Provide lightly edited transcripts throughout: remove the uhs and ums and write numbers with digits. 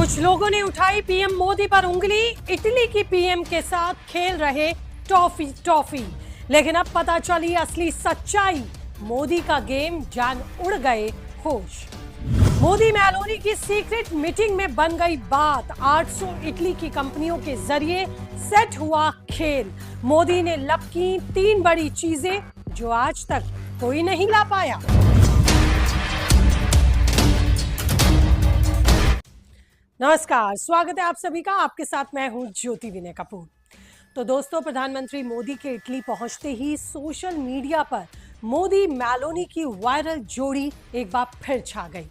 कुछ लोगों ने उठाई पीएम मोदी पर उंगली। इटली की पीएम के साथ खेल रहे टॉफी टॉफी, लेकिन अब पता चली असली सच्चाई। मोदी का गेम, जान उड़ गए होश। मोदी मेलोनी की सीक्रेट मीटिंग में बन गई बात। 800 इटली की कंपनियों के जरिए सेट हुआ खेल। मोदी ने लपकी 3 बड़ी चीजें जो आज तक कोई नहीं ला पाया। नमस्कार, स्वागत है आप सभी का। आपके साथ मैं हूं ज्योति विनय कपूर। तो दोस्तों, प्रधानमंत्री मोदी के इटली पहुंचते ही सोशल मीडिया पर मोदी मेलोनी की वायरल जोड़ी एक बार फिर छा गई।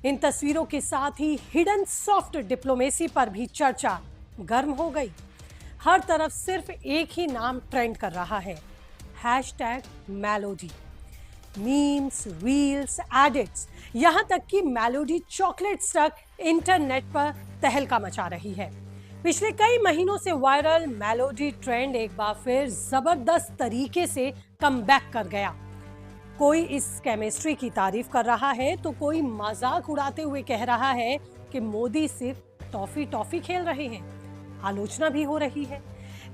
इन तस्वीरों के साथ ही हिडन सॉफ्ट डिप्लोमेसी पर भी चर्चा गर्म हो गई। हर तरफ सिर्फ एक ही नाम ट्रेंड कर रहा है, #मेलोडी। मीम्स, रील्स, एडिट्स, यहां तक कि मेलोडी चॉकलेट्स तक इंटरनेट पर तहलका मचा रही है। पिछले कई महीनों से वायरल मेलोडी ट्रेंड एक बार फिर जबरदस्त तरीके से कमबैक कर गया। कोई इस केमिस्ट्री की तारीफ कर रहा है तो कोई मजाक उड़ाते हुए कह रहा है कि मोदी सिर्फ टॉफी टॉफी खेल रहे हैं। आलोचना भी हो रही है,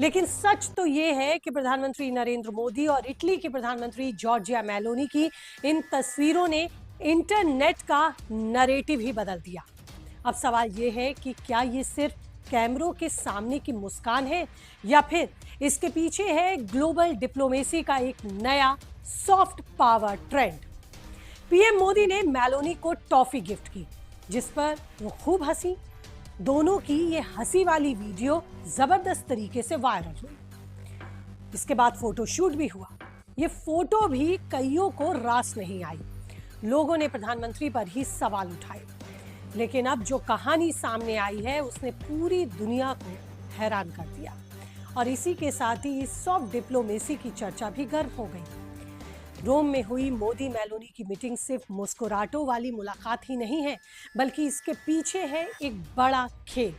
लेकिन सच तो ये है कि प्रधानमंत्री नरेंद्र मोदी और इटली के प्रधानमंत्री जॉर्जिया मेलोनी की इन तस्वीरों ने इंटरनेट का नरेटिव ही बदल दिया। अब सवाल ये है कि क्या ये सिर्फ कैमरों के सामने की मुस्कान है या फिर इसके पीछे है ग्लोबल डिप्लोमेसी का एक नया soft power trend. PM Modi ने मेलोनी को टॉफी गिफ्ट की, जिस पर वो खूब हंसी। दोनों की ये हंसी वाली वीडियो जबरदस्त तरीके से वायरल हुई। इसके बाद फोटोशूट भी हुआ। ये फोटो भी कईयों को रास नहीं आई। लोगों ने प्रधानमंत्री पर ही सवाल उठाए, लेकिन अब जो कहानी सामने आई है उसने पूरी दुनिया को हैरान कर दिया। और इसी के साथ ही इस सॉफ्ट डिप्लोमेसी की चर्चा भी गर्म हो गई। रोम में हुई मोदी मेलोनी की मीटिंग सिर्फ मुस्कुराहटों वाली मुलाकात ही नहीं है, बल्कि इसके पीछे है एक बड़ा खेल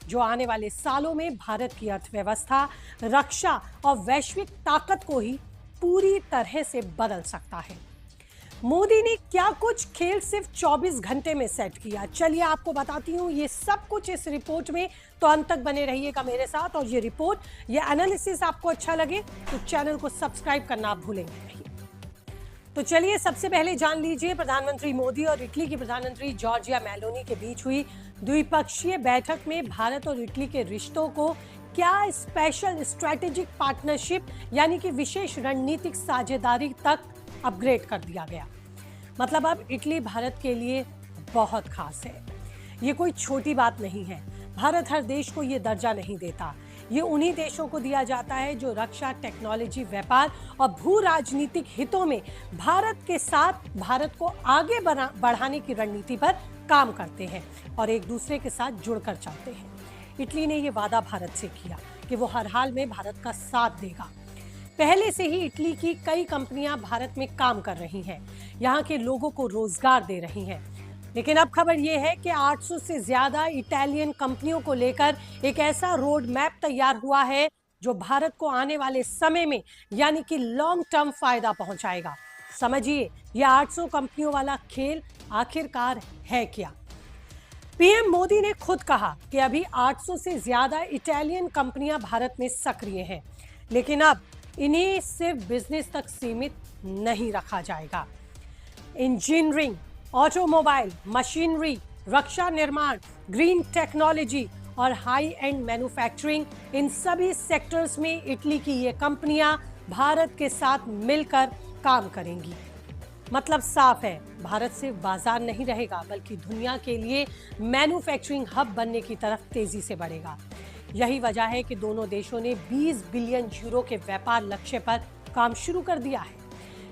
जो आने वाले सालों में भारत की अर्थव्यवस्था, रक्षा और वैश्विक ताकत को ही पूरी तरह से बदल सकता है। मोदी ने क्या कुछ खेल सिर्फ 24 घंटे में सेट किया, चलिए आपको बताती हूँ ये सब कुछ इस रिपोर्ट में। तो अंत तक बने रहिएगा मेरे साथ। और ये रिपोर्ट, ये एनालिसिस आपको अच्छा लगे तो चैनल को सब्सक्राइब करना आप भूलेंगे नहीं। तो चलिए सबसे पहले जान लीजिए, प्रधानमंत्री मोदी और इटली की प्रधानमंत्री जॉर्जिया मेलोनी के बीच हुई द्विपक्षीय बैठक में भारत और इटली के रिश्तों को क्या स्पेशल स्ट्रेटेजिक पार्टनरशिप यानी कि विशेष रणनीतिक साझेदारी तक अपग्रेड कर दिया गया। मतलब अब इटली भारत के लिए बहुत खास है। ये कोई छोटी बात नहीं है। भारत हर देश को ये दर्जा नहीं देता। ये उन्हीं देशों को दिया जाता है जो रक्षा, टेक्नोलॉजी, व्यापार और भू राजनीतिक हितों में भारत के साथ भारत को आगे बढ़ाने की रणनीति पर काम करते हैं और एक दूसरे के साथ जुड़कर चलते हैं। इटली ने ये वादा भारत से किया कि वो हर हाल में भारत का साथ देगा। पहले से ही इटली की कई कंपनियां भारत में काम कर रही हैं, यहाँ के लोगों को रोजगार दे रही हैं। लेकिन अब खबर यह है कि 800 से ज्यादा इटालियन कंपनियों को लेकर एक ऐसा रोड मैप तैयार हुआ है जो भारत को आने वाले समय में यानी कि लॉन्ग टर्म फायदा पहुंचाएगा। समझिए, यह 800 कंपनियों वाला खेल आखिरकार है क्या। पीएम मोदी ने खुद कहा कि अभी 800 से ज्यादा इटालियन कंपनियां भारत में सक्रिय हैं, लेकिन अब इन्हें सिर्फ बिजनेस तक सीमित नहीं रखा जाएगा। इंजीनियरिंग, ऑटोमोबाइल, मशीनरी, रक्षा निर्माण, ग्रीन टेक्नोलॉजी और हाई एंड मैन्युफैक्चरिंग, इन सभी सेक्टर्स में इटली की ये कंपनियां भारत के साथ मिलकर काम करेंगी। मतलब साफ है, भारत सिर्फ बाजार नहीं रहेगा बल्कि दुनिया के लिए मैन्युफैक्चरिंग हब बनने की तरफ तेजी से बढ़ेगा। यही वजह है कि दोनों देशों ने 20 बिलियन यूरो के व्यापार लक्ष्य पर काम शुरू कर दिया है।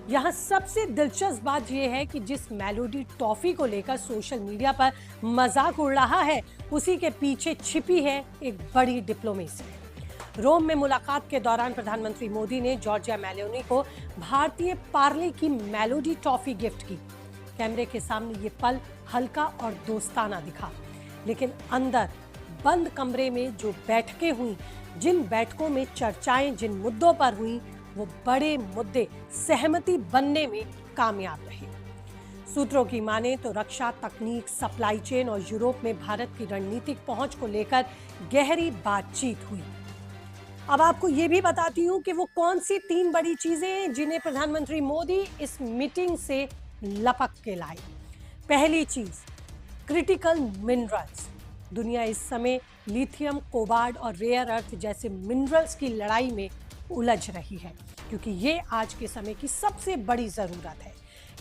यहाँ सबसे दिलचस्प बात यह है कि जिस मेलोडी टॉफी को लेकर सोशल मीडिया पर मजाक उड़ रहा है, उसी के पीछे छिपी है एक बड़ी डिप्लोमेसी। रोम में मुलाकात के दौरान प्रधानमंत्री मोदी ने जॉर्जिया मेलोनी को भारतीय पार्ले की मेलोडी टॉफी गिफ्ट की। कैमरे के सामने ये पल हल्का और दोस्ताना दिखा, लेकिन अंदर बंद कमरे में जो बैठकें हुई, जिन बैठकों में चर्चाएं जिन मुद्दों पर हुई, वो बड़े मुद्दे सहमति बनने में कामयाब रहे। सूत्रों की माने तो रक्षा तकनीक, सप्लाई चेन और यूरोप में भारत की रणनीतिक पहुंच को लेकर गहरी बातचीत हुई। अब आपको ये भी बताती हूं कि वो कौन सी 3 बड़ी चीजें हैं जिन्हें प्रधानमंत्री मोदी इस मीटिंग से लपक के लाए। पहली चीज, क्रिटिकल मिनरल्स। दुनिया इस समय लिथियम, कोबाल्ट और रेयर अर्थ जैसे मिनरल्स की लड़ाई में उलझ रही है, क्योंकि ये आज के समय की सबसे बड़ी जरूरत है।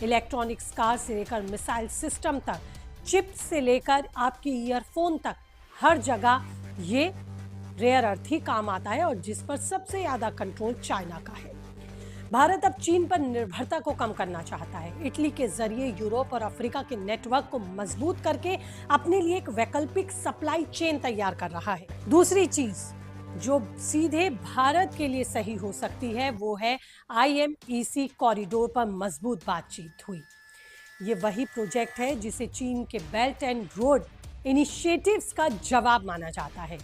इलेक्ट्रॉनिक्स, कार से लेकर मिसाइल सिस्टम तक, चिप से लेकर आपके ईयरफोन तक, हर जगह ये रेयर अर्थ ही काम आता है और जिस पर सबसे ज्यादा कंट्रोल चाइना का है। भारत अब चीन पर निर्भरता को कम करना चाहता है। इटली के जरिए यूरोप और अफ्रीका के नेटवर्क को मजबूत करके अपने लिए एक वैकल्पिक सप्लाई चेन तैयार कर रहा है। दूसरी चीज जो सीधे भारत के लिए सही हो सकती है वो है IMEC कॉरिडोर पर मजबूत बातचीत हुई। ये वही प्रोजेक्ट है जिसे चीन के बेल्ट एंड रोड इनिशिएटिव्स का जवाब माना जाता है।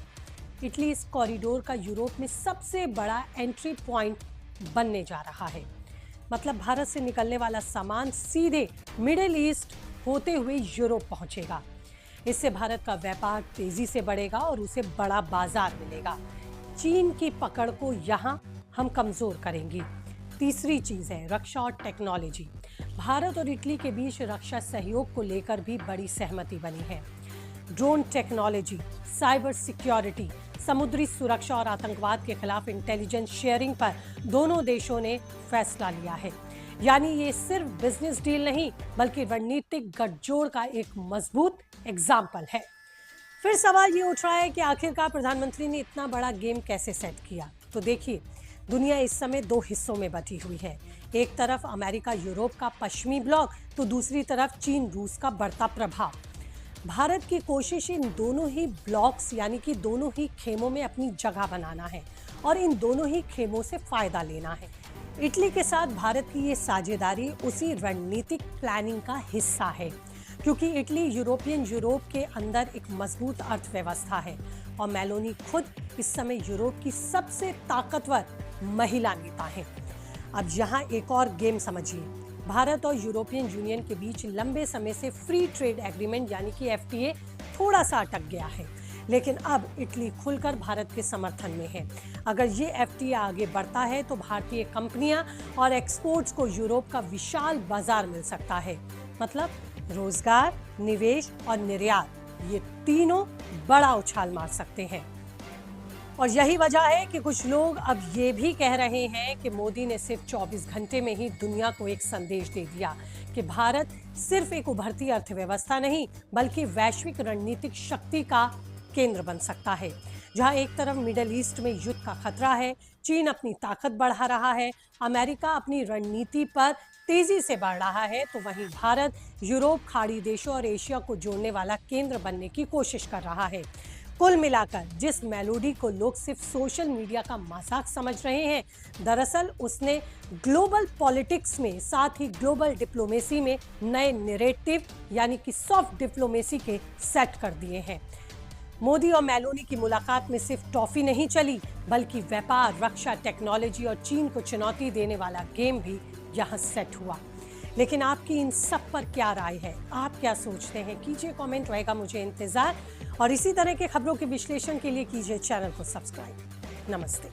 इटली इस कॉरिडोर का यूरोप में सबसे बड़ा एंट्री पॉइंट बनने जा रहा है। मतलब भारत से निकलने वाला सामान सीधे मिडिल ईस्ट होते हुए यूरोप पहुंचेगा। इससे भारत का व्यापार तेजी से बढ़ेगा और उसे बड़ा बाजार मिलेगा। चीन की पकड़ को यहां हम कमजोर करेंगे। तीसरी चीज है रक्षा और टेक्नोलॉजी। भारत और इटली के बीच रक्षा सहयोग को लेकर भी बड़ी सहमति बनी है। ड्रोन टेक्नोलॉजी, साइबर सिक्योरिटी, समुद्री सुरक्षा और आतंकवाद के खिलाफ इंटेलिजेंस शेयरिंग पर दोनों देशों ने फैसला लिया है। यानी ये सिर्फ बिजनेस डील नहीं बल्कि रणनीतिक गठजोड़ का एक मजबूत एग्जाम्पल है। फिर सवाल ये उठ रहा है कि आखिरकार प्रधानमंत्री ने इतना बड़ा गेम कैसे सेट किया। तो देखिए, दुनिया इस समय 2 हिस्सों में बटी हुई है। एक तरफ अमेरिका यूरोप का पश्चिमी ब्लॉक, तो दूसरी तरफ चीन रूस का बढ़ता प्रभाव। भारत की कोशिश इन दोनों ही ब्लॉक्स यानी कि दोनों ही खेमों में अपनी जगह बनाना है और इन दोनों ही खेमों से फायदा लेना है। इटली के साथ भारत की ये साझेदारी उसी रणनीतिक प्लानिंग का हिस्सा है, क्योंकि इटली यूरोप के अंदर एक मजबूत अर्थव्यवस्था है और मेलोनी खुद इस समय यूरोप की सबसे ताकतवर महिला नेता है। अब यहाँ एक और गेम समझिए। भारत और यूरोपियन यूनियन के बीच लंबे समय से फ्री ट्रेड एग्रीमेंट यानी कि FTA थोड़ा सा अटक गया है, लेकिन अब इटली खुलकर भारत के समर्थन में है। अगर ये FTA आगे बढ़ता है तो भारतीय कंपनियां और एक्सपोर्ट्स को यूरोप का विशाल बाजार मिल सकता है। मतलब रोजगार, निवेश और निर्यात, ये तीनों बड़ा उछाल मार सकते हैं। और यही वजह है कि कुछ लोग अब ये भी कह रहे हैं कि मोदी ने सिर्फ 24 घंटे में ही दुनिया को एक संदेश दे दिया कि भारत सिर्फ एक उभरती अर्थव्यवस्था नहीं बल्कि वैश्विक रणनीतिक शक्ति का केंद्र बन सकता है। जहां एक तरफ मिडिल ईस्ट में युद्ध का खतरा है, चीन अपनी ताकत बढ़ा रहा है, अमेरिका अपनी रणनीति पर तेजी से बढ़ रहा है, तो वहीं भारत यूरोप, खाड़ी देशों और एशिया को जोड़ने वाला केंद्र बनने की कोशिश कर रहा है। कुल मिलाकर जिस मेलोडी को लोग सिर्फ सोशल मीडिया का मजाक समझ रहे हैं, दरअसल उसने ग्लोबल पॉलिटिक्स में साथ ही ग्लोबल डिप्लोमेसी में नए नैरेटिव यानी कि सॉफ्ट डिप्लोमेसी के सेट कर दिए हैं। मोदी और मेलोनी की मुलाकात में सिर्फ टॉफी नहीं चली बल्कि व्यापार, रक्षा, टेक्नोलॉजी और चीन को चुनौती देने वाला गेम भी यहाँ सेट हुआ। लेकिन आपकी इन सब पर क्या राय है? आप क्या सोचते हैं? कीजिए कमेंट, रहेगा मुझे इंतजार। और इसी तरह के खबरों के विश्लेषण के लिए कीजिए चैनल को सब्सक्राइब। नमस्ते।